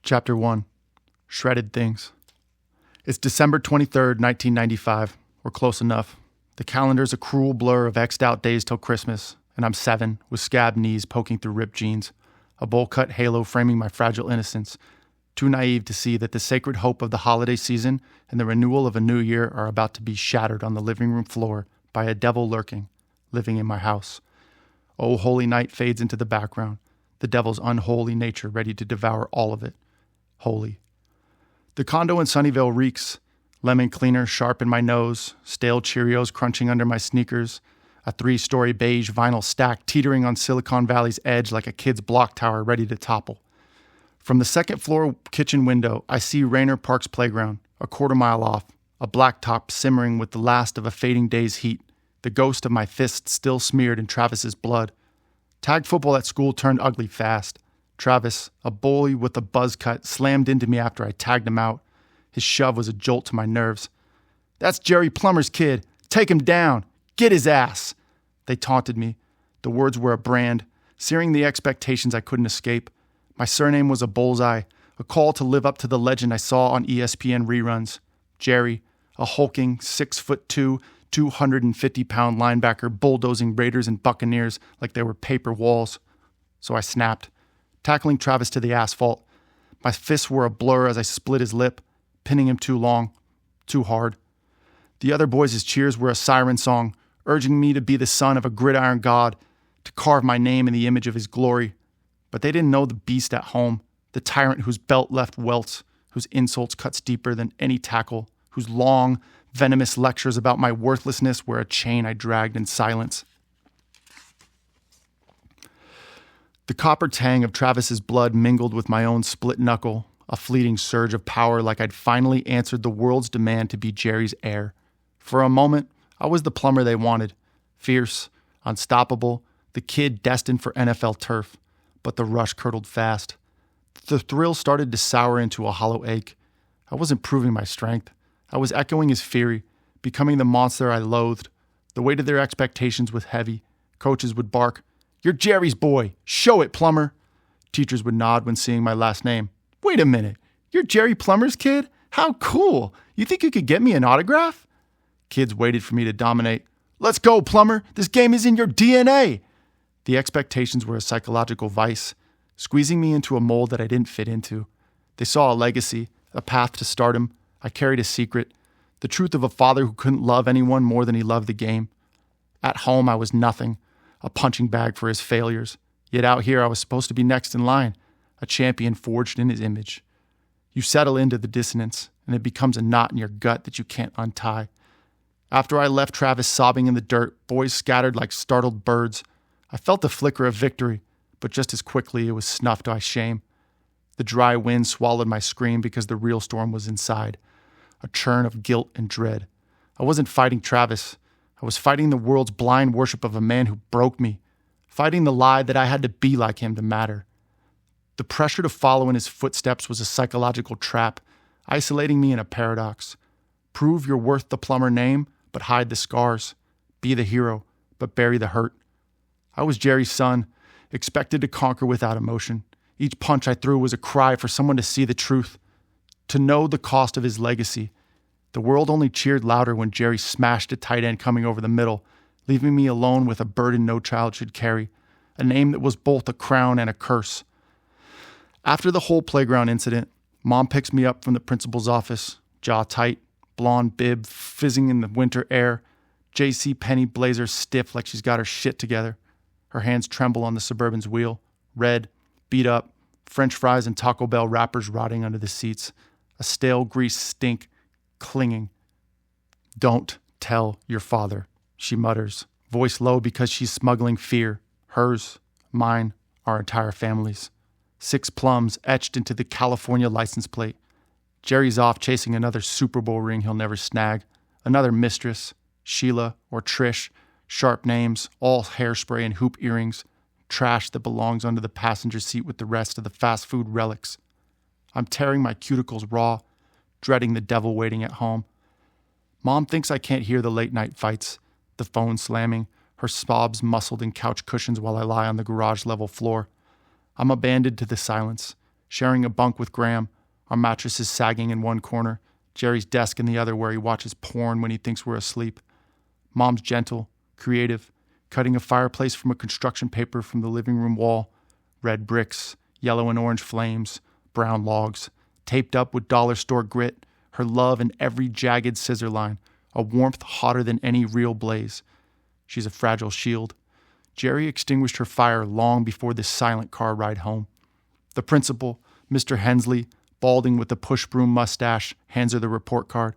Chapter 1. Shredded Things. It's December 23rd, 1995. We're close enough. The calendar's a cruel blur of X'd out days till Christmas, and I'm 7, with scabbed knees poking through ripped jeans, a bowl-cut halo framing my fragile innocence, too naive to see that the sacred hope of the holiday season and the renewal of a new year are about to be shattered on the living room floor by a devil lurking, living in my house. Oh, holy night fades into the background, the devil's unholy nature ready to devour all of it. Holy. The condo in Sunnyvale reeks. Lemon cleaner sharp in my nose, stale Cheerios crunching under my sneakers, a 3-story beige vinyl stack teetering on Silicon Valley's edge like a kid's block tower ready to topple. From the second floor kitchen window, I see Rainer Park's playground, a quarter-mile off, a blacktop simmering with the last of a fading day's heat, the ghost of my fist still smeared in Travis's blood. Tag football at school turned ugly fast. Travis, a bully with a buzz cut, slammed into me after I tagged him out. His shove was a jolt to my nerves. "That's Jerry Plummer's kid. Take him down. Get his ass." They taunted me. The words were a brand, searing the expectations I couldn't escape. My surname was a bullseye, a call to live up to the legend I saw on ESPN reruns. Jerry, a hulking 6'2", 250-pound linebacker bulldozing Raiders and Buccaneers like they were paper walls. So I snapped, tackling Travis to the asphalt. My fists were a blur as I split his lip, pinning him too long, too hard. The other boys' cheers were a siren song, urging me to be the son of a gridiron god, to carve my name in the image of his glory. But they didn't know the beast at home, the tyrant whose belt left welts, whose insults cuts deeper than any tackle, whose long, venomous lectures about my worthlessness were a chain I dragged in silence. The copper tang of Travis's blood mingled with my own split knuckle, a fleeting surge of power like I'd finally answered the world's demand to be Jerry's heir. For a moment, I was the Plummer they wanted. Fierce, unstoppable, the kid destined for NFL turf. But the rush curdled fast. The thrill started to sour into a hollow ache. I wasn't proving my strength. I was echoing his fury, becoming the monster I loathed. The weight of their expectations was heavy. Coaches would bark, "You're Jerry's boy. Show it, Plummer." Teachers would nod when seeing my last name. "Wait a minute. You're Jerry Plummer's kid? How cool. You think you could get me an autograph?" Kids waited for me to dominate. "Let's go, Plummer. This game is in your DNA." The expectations were a psychological vice, squeezing me into a mold that I didn't fit into. They saw a legacy, a path to stardom. I carried a secret, the truth of a father who couldn't love anyone more than he loved the game. At home, I was nothing, a punching bag for his failures. Yet out here, I was supposed to be next in line, a champion forged in his image. You settle into the dissonance, and it becomes a knot in your gut that you can't untie. After I left Travis sobbing in the dirt, boys scattered like startled birds. I felt the flicker of victory, but just as quickly it was snuffed by shame. The dry wind swallowed my scream because the real storm was inside, a churn of guilt and dread. I wasn't fighting Travis. I was fighting the world's blind worship of a man who broke me, fighting the lie that I had to be like him to matter. The pressure to follow in his footsteps was a psychological trap, isolating me in a paradox. Prove you're worth the Plummer name, but hide the scars. Be the hero, but bury the hurt. I was Jerry's son, expected to conquer without emotion. Each punch I threw was a cry for someone to see the truth, to know the cost of his legacy. The world only cheered louder when Jerry smashed a tight end coming over the middle, leaving me alone with a burden no child should carry, a name that was both a crown and a curse. After the whole playground incident, Mom picks me up from the principal's office, jaw tight, blonde bib fizzing in the winter air, J.C. Penney blazer stiff like she's got her shit together. Her hands tremble on the Suburban's wheel, red, beat up, French fries and Taco Bell wrappers rotting under the seats, a stale grease stink clinging. "Don't tell your father," she mutters, voice low because she's smuggling fear, hers, mine, our entire family's. 6 plums etched into the California license plate. Jerry's off chasing another Super Bowl ring he'll never snag, another mistress, Sheila or Trish, sharp names, all hairspray and hoop earrings, trash that belongs under the passenger seat with the rest of the fast food relics. I'm tearing my cuticles raw, dreading the devil waiting at home. Mom thinks I can't hear the late night fights, the phone slamming, her sobs muscled in couch cushions while I lie on the garage level floor. I'm abandoned to the silence, sharing a bunk with Graham. Our mattress is sagging in one corner, Jerry's desk in the other where he watches porn when he thinks we're asleep. Mom's gentle, creative, cutting a fireplace from a construction paper from the living room wall. Red bricks, yellow and orange flames, brown logs, taped up with dollar store grit, her love in every jagged scissor line, a warmth hotter than any real blaze. She's a fragile shield. Jerry extinguished her fire long before this silent car ride home. The principal, Mr. Hensley, balding with a push broom mustache, hands her the report card.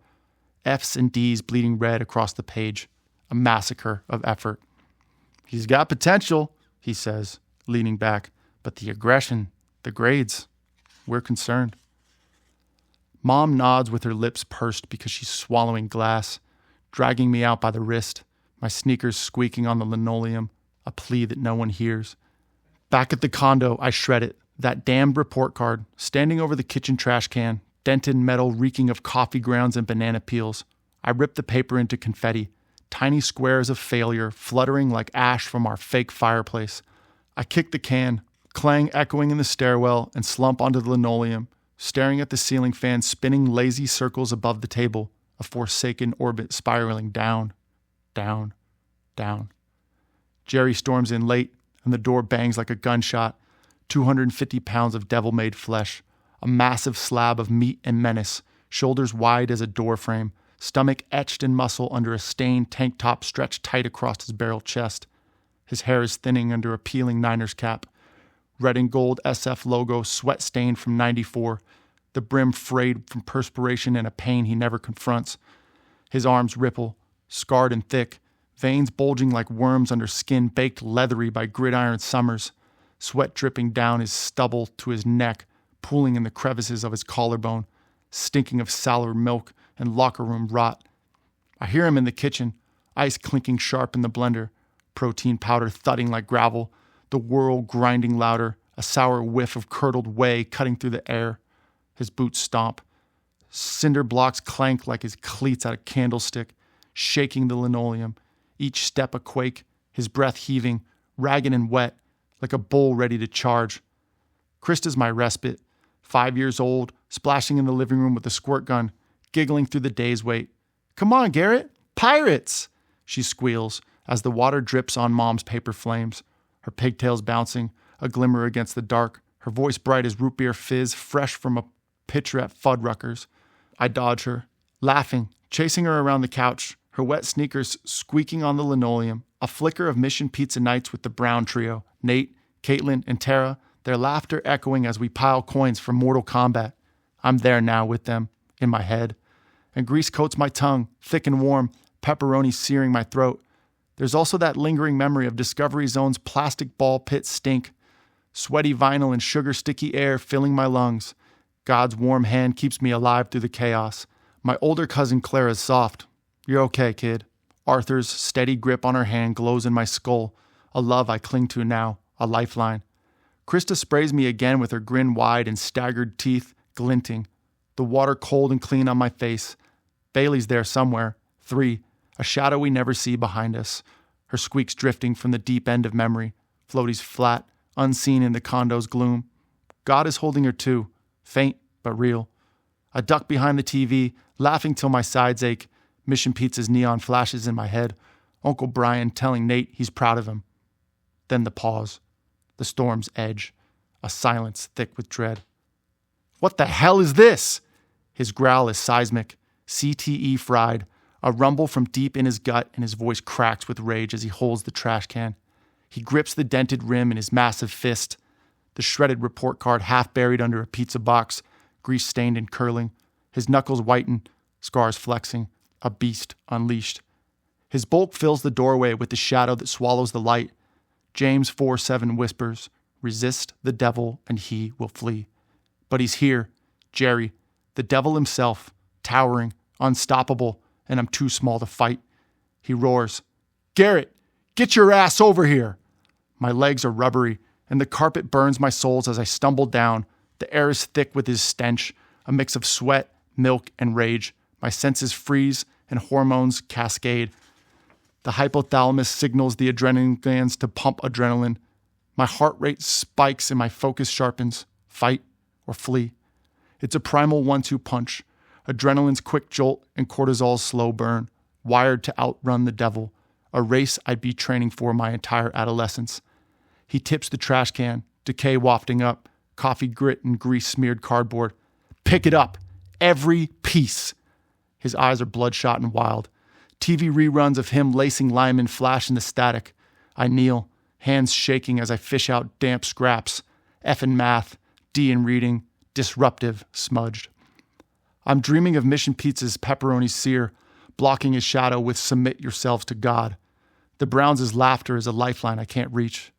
F's and D's bleeding red across the page. A massacre of effort. He's got potential, he says, leaning back, but the aggression, the grades, we're concerned. Mom nods with her lips pursed because she's swallowing glass, dragging me out by the wrist, my sneakers squeaking on the linoleum, a plea that no one hears. Back at the condo, I shred it, that damned report card, standing over the kitchen trash can, dented metal reeking of coffee grounds and banana peels. I rip the paper into confetti, tiny squares of failure fluttering like ash from our fake fireplace. I kick the can, clang echoing in the stairwell, and slump onto the linoleum, staring at the ceiling fan spinning lazy circles above the table, a forsaken orbit spiraling down, down, down. Jerry storms in late, and the door bangs like a gunshot. 250 pounds of devil-made flesh, a massive slab of meat and menace, shoulders wide as a doorframe, stomach etched in muscle under a stained tank top stretched tight across his barrel chest. His hair is thinning under a peeling Niners cap. Red and gold SF logo sweat-stained from '94, the brim frayed from perspiration and a pain he never confronts. His arms ripple, scarred and thick, veins bulging like worms under skin baked leathery by gridiron summers, sweat dripping down his stubble to his neck, pooling in the crevices of his collarbone, stinking of sour milk and locker room rot. I hear him in the kitchen, ice clinking sharp in the blender, protein powder thudding like gravel, the whirl grinding louder, a sour whiff of curdled whey cutting through the air. His boots stomp. Cinder blocks clank like his cleats at a candlestick, shaking the linoleum, each step a quake, his breath heaving, ragged and wet, like a bull ready to charge. Krista's my respite, 5 years old, splashing in the living room with a squirt gun, giggling through the day's wait. "Come on, Garrett, pirates!" she squeals as the water drips on Mom's paper flames, her pigtails bouncing, a glimmer against the dark, her voice bright as root beer fizz fresh from a pitcher at Fuddruckers. I dodge her, laughing, chasing her around the couch, her wet sneakers squeaking on the linoleum, a flicker of Mission Pizza nights with the Brown trio, Nate, Caitlin, and Tara, their laughter echoing as we pile coins for Mortal Kombat. I'm there now with them, in my head. And grease coats my tongue, thick and warm, pepperoni searing my throat. There's also that lingering memory of Discovery Zone's plastic ball pit stink, sweaty vinyl and sugar-sticky air filling my lungs. God's warm hand keeps me alive through the chaos. My older cousin Clara's soft. "You're okay, kid." Arthur's steady grip on her hand glows in my skull, a love I cling to now, a lifeline. Krista sprays me again with her grin wide and staggered teeth glinting, the water cold and clean on my face. Bailey's there somewhere, 3, a shadow we never see behind us, her squeaks drifting from the deep end of memory, floaties flat, unseen in the condo's gloom. God is holding her too, faint but real. I duck behind the TV, laughing till my sides ache, Mission Pizza's neon flashes in my head, Uncle Brian telling Nate he's proud of him. Then the pause, the storm's edge, a silence thick with dread. "What the hell is this?" His growl is seismic, CTE fried, a rumble from deep in his gut, and his voice cracks with rage as he holds the trash can. He grips the dented rim in his massive fist, the shredded report card half buried under a pizza box, grease-stained and curling, his knuckles whiten, scars flexing, a beast unleashed. His bulk fills the doorway with the shadow that swallows the light. James 4:7 whispers, "Resist the devil and he will flee." But he's here, Jerry, the devil himself, towering, unstoppable, and I'm too small to fight. He roars, "Garrett, get your ass over here!" My legs are rubbery, and the carpet burns my soles as I stumble down. The air is thick with his stench, a mix of sweat, milk, and rage. My senses freeze and hormones cascade. The hypothalamus signals the adrenaline glands to pump adrenaline. My heart rate spikes and my focus sharpens. Fight or flee. It's a primal 1-2 punch, adrenaline's quick jolt and cortisol's slow burn, wired to outrun the devil, a race I'd be training for my entire adolescence. He tips the trash can, decay wafting up, coffee grit and grease-smeared cardboard. Pick it up, every piece. His eyes are bloodshot and wild. TV reruns of him lacing linemen flash in the static. I kneel, hands shaking as I fish out damp scraps. F in math, D in reading, disruptive, smudged. I'm dreaming of Mission Pizza's pepperoni sear, blocking his shadow with submit yourselves to God. The Browns' laughter is a lifeline I can't reach.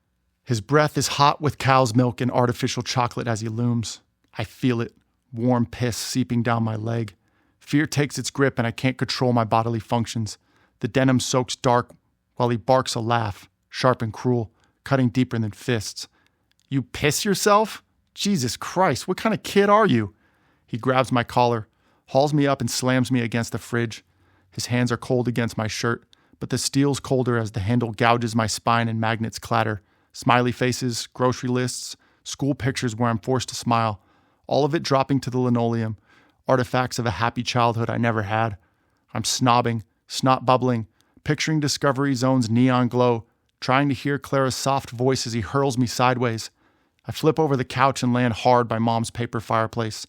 His breath is hot with cow's milk and artificial chocolate as he looms. I feel it, warm piss seeping down my leg. Fear takes its grip and I can't control my bodily functions. The denim soaks dark while he barks a laugh, sharp and cruel, cutting deeper than fists. You piss yourself? Jesus Christ, what kind of kid are you? He grabs my collar, hauls me up and slams me against the fridge. His hands are cold against my shirt, but the steel's colder as the handle gouges my spine and magnets clatter. Smiley faces, grocery lists, school pictures where I'm forced to smile, all of it dropping to the linoleum, artifacts of a happy childhood I never had. I'm snobbing, snot bubbling, picturing Discovery Zone's neon glow, trying to hear Clara's soft voice as he hurls me sideways. I flip over the couch and land hard by Mom's paper fireplace.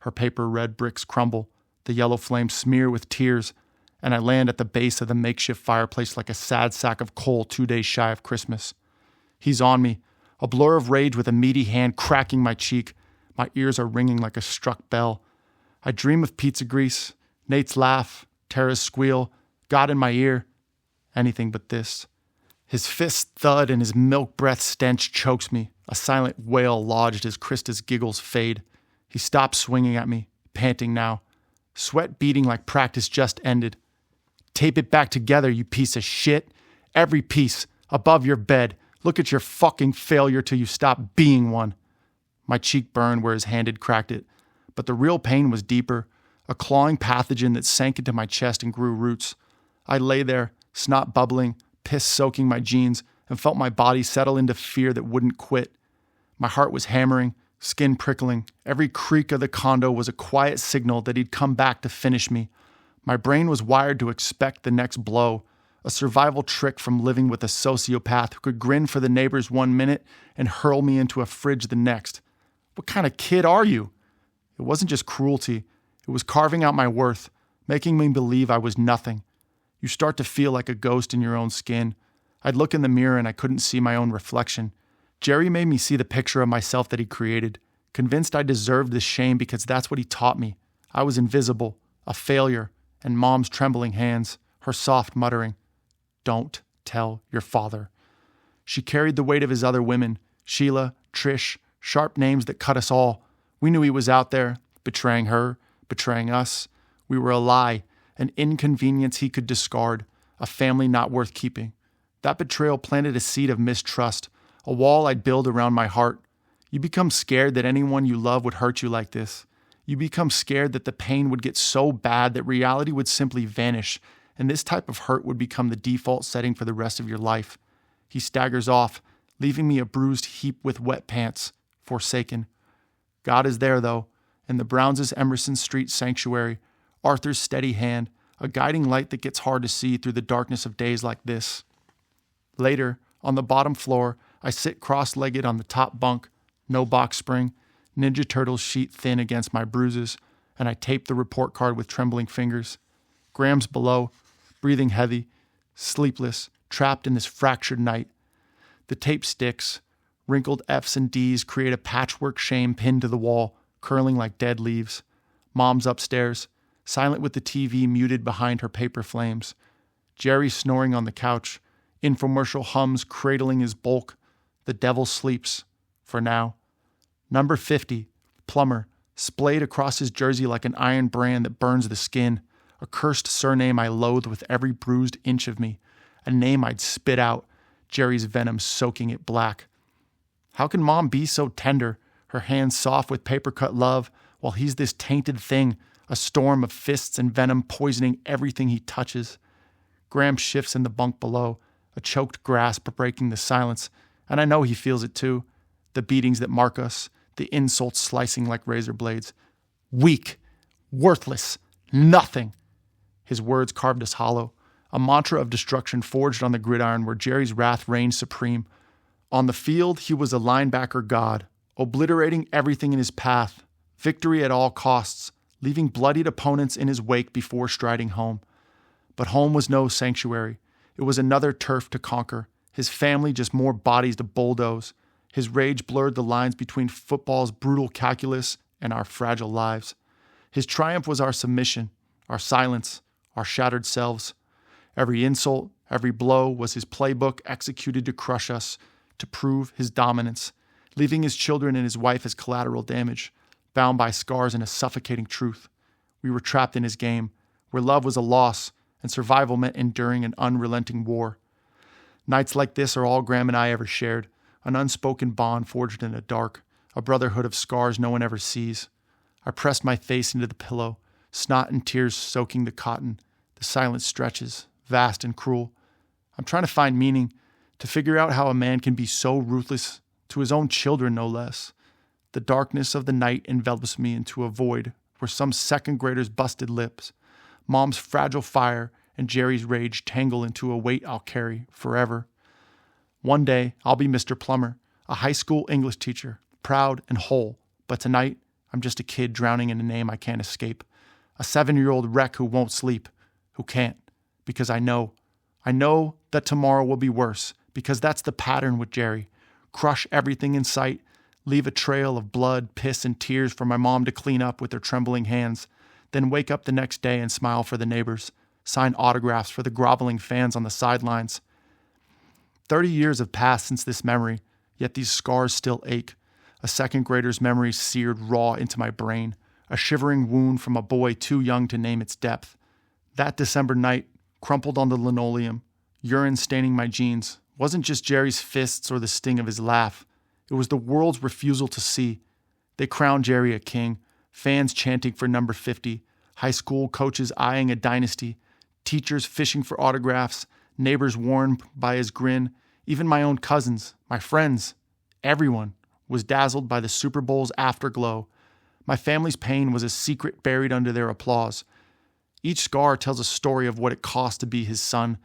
Her paper red bricks crumble, the yellow flames smear with tears, and I land at the base of the makeshift fireplace like a sad sack of coal 2 days shy of Christmas. He's on me, a blur of rage with a meaty hand cracking my cheek. My ears are ringing like a struck bell. I dream of pizza grease, Nate's laugh, Tara's squeal, God in my ear. Anything but this. His fist thud and his milk breath stench chokes me. A silent wail lodged as Krista's giggles fade. He stops swinging at me, panting now. Sweat beating like practice just ended. Tape it back together, you piece of shit. Every piece, above your bed. Look at your fucking failure till you stop being one. My cheek burned where his hand had cracked it, but the real pain was deeper, a clawing pathogen that sank into my chest and grew roots. I lay there, snot bubbling, piss soaking my jeans, and felt my body settle into fear that wouldn't quit. My heart was hammering, skin prickling. Every creak of the condo was a quiet signal that he'd come back to finish me. My brain was wired to expect the next blow, a survival trick from living with a sociopath who could grin for the neighbors 1 minute and hurl me into a fridge the next. What kind of kid are you? It wasn't just cruelty. It was carving out my worth, making me believe I was nothing. You start to feel like a ghost in your own skin. I'd look in the mirror and I couldn't see my own reflection. Jerry made me see the picture of myself that he created, convinced I deserved this shame because that's what he taught me. I was invisible, a failure, and Mom's trembling hands, her soft muttering, "Don't tell your father." She carried the weight of his other women, Sheila, Trish, sharp names that cut us all. We knew he was out there, betraying her, betraying us. We were a lie, an inconvenience he could discard, a family not worth keeping. That betrayal planted a seed of mistrust, a wall I'd build around my heart. You become scared that anyone you love would hurt you like this. You become scared that the pain would get so bad that reality would simply vanish, and this type of hurt would become the default setting for the rest of your life. He staggers off, leaving me a bruised heap with wet pants, forsaken. God is there, though, in the Browns' Emerson Street sanctuary, Arthur's steady hand, a guiding light that gets hard to see through the darkness of days like this. Later, on the bottom floor, I sit cross-legged on the top bunk, no box spring, Ninja Turtles sheet thin against my bruises, and I tape the report card with trembling fingers. Graham's below, breathing heavy, sleepless, trapped in this fractured night. The tape sticks. Wrinkled F's and D's create a patchwork shame pinned to the wall, curling like dead leaves. Mom's upstairs, silent with the TV muted behind her paper flames. Jerry snoring on the couch, infomercial hums cradling his bulk. The devil sleeps, for now. Number 50, plumber, splayed across his jersey like an iron brand that burns the skin. A cursed surname I loathe with every bruised inch of me. A name I'd spit out, Jerry's venom soaking it black. How can Mom be so tender, her hands soft with paper-cut love, while he's this tainted thing, a storm of fists and venom poisoning everything he touches? Graham shifts in the bunk below, a choked grasp breaking the silence, and I know he feels it too. The beatings that mark us, the insults slicing like razor blades. Weak, worthless, nothing. His words carved us hollow, a mantra of destruction forged on the gridiron where Jerry's wrath reigned supreme. On the field, he was a linebacker god, obliterating everything in his path, victory at all costs, leaving bloodied opponents in his wake before striding home. But home was no sanctuary. It was another turf to conquer, his family just more bodies to bulldoze. His rage blurred the lines between football's brutal calculus and our fragile lives. His triumph was our submission, our silence, our shattered selves. Every insult, every blow was his playbook executed to crush us, to prove his dominance, leaving his children and his wife as collateral damage, bound by scars and a suffocating truth. We were trapped in his game, where love was a loss and survival meant enduring an unrelenting war. Nights like this are all Graham and I ever shared, an unspoken bond forged in the dark, a brotherhood of scars no one ever sees. I pressed my face into the pillow, snot and tears soaking the cotton. The silence stretches, vast and cruel. I'm trying to find meaning, to figure out how a man can be so ruthless to his own children, no less. The darkness of the night envelops me into a void where some second grader's busted lips, Mom's fragile fire, and Jerry's rage tangle into a weight I'll carry forever. One day, I'll be Mr. Plummer, a high school English teacher, proud and whole. But tonight, I'm just a kid drowning in a name I can't escape. A 7-year-old wreck who won't sleep, who can't, because I know that tomorrow will be worse, because that's the pattern with Jerry. Crush everything in sight, leave a trail of blood, piss, and tears for my mom to clean up with her trembling hands, then wake up the next day and smile for the neighbors, sign autographs for the groveling fans on the sidelines. 30 years have passed since this memory, yet these scars still ache. A second grader's memory seared raw into my brain, a shivering wound from a boy too young to name its depth. That December night, crumpled on the linoleum, urine staining my jeans, wasn't just Jerry's fists or the sting of his laugh. It was the world's refusal to see. They crowned Jerry a king, fans chanting for number 50, high school coaches eyeing a dynasty, teachers fishing for autographs, neighbors warned by his grin, even my own cousins, my friends, everyone was dazzled by the Super Bowl's afterglow. My family's pain was a secret buried under their applause. Each scar tells a story of what it cost to be his son,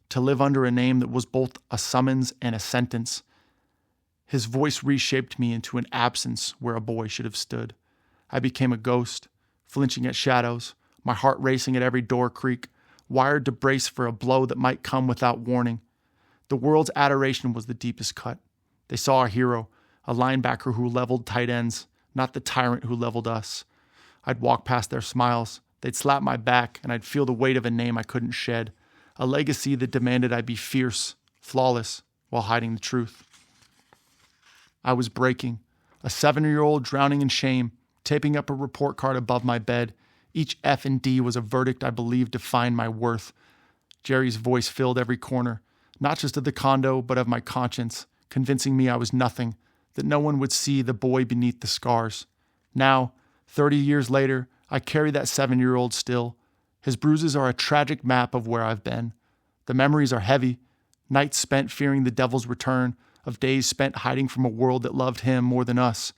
to live under a name that was both a summons and a sentence. His voice reshaped me into an absence where a boy should have stood. I became a ghost, flinching at shadows, my heart racing at every door creak, wired to brace for a blow that might come without warning. The world's adoration was the deepest cut. They saw a hero, a linebacker who leveled tight ends, not the tyrant who leveled us. I'd walk past their smiles. They'd slap my back, and I'd feel the weight of a name I couldn't shed, a legacy that demanded I be fierce, flawless, while hiding the truth. I was breaking, a 7-year-old drowning in shame, taping up a report card above my bed. Each F and D was a verdict I believed defined my worth. Jerry's voice filled every corner, not just of the condo, but of my conscience, convincing me I was nothing, that no one would see the boy beneath the scars. Now, 30 years later, I carry that 7-year-old still. His bruises are a tragic map of where I've been. The memories are heavy, nights spent fearing the devil's return, of days spent hiding from a world that loved him more than us.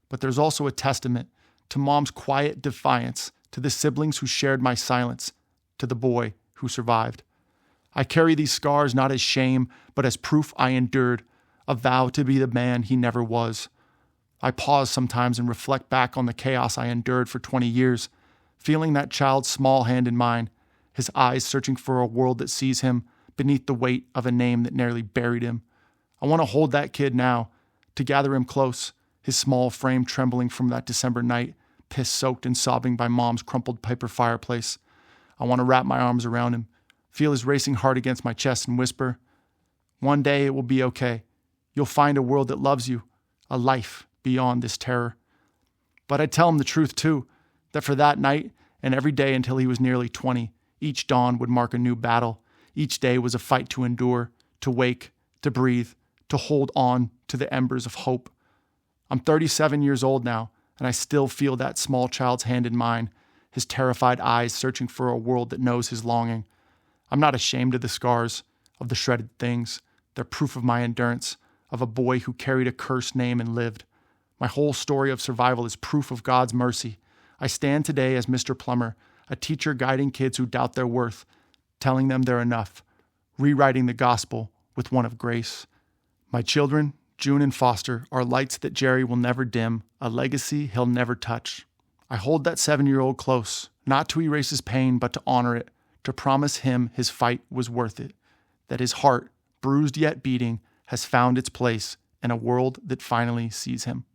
But there's also a testament to Mom's quiet defiance, to the siblings who shared my silence, to the boy who survived. I carry these scars not as shame, but as proof I endured, a vow to be the man he never was. I pause sometimes and reflect back on the chaos I endured for 20 years, feeling that child's small hand in mine, his eyes searching for a world that sees him beneath the weight of a name that nearly buried him. I want to hold that kid now, to gather him close, his small frame trembling from that December night, piss-soaked and sobbing by Mom's crumpled paper fireplace. I want to wrap my arms around him, feel his racing heart against my chest and whisper, "One day it will be okay. You'll find a world that loves you, a life beyond this terror." But I'd tell him the truth too, that for that night and every day until he was nearly 20, each dawn would mark a new battle. Each day was a fight to endure, to wake, to breathe, to hold on to the embers of hope. I'm 37 years old now, and I still feel that small child's hand in mine, his terrified eyes searching for a world that knows his longing. I'm not ashamed of the scars, of the shredded things. They're proof of my endurance, of a boy who carried a cursed name and lived. My whole story of survival is proof of God's mercy. I stand today as Mr. Plummer, a teacher guiding kids who doubt their worth, telling them they're enough, rewriting the gospel with one of grace. My children, June and Foster, are lights that Jerry will never dim, a legacy he'll never touch. I hold that 7-year-old close, not to erase his pain, but to honor it, to promise him his fight was worth it, that his heart, bruised yet beating, has found its place in a world that finally sees him.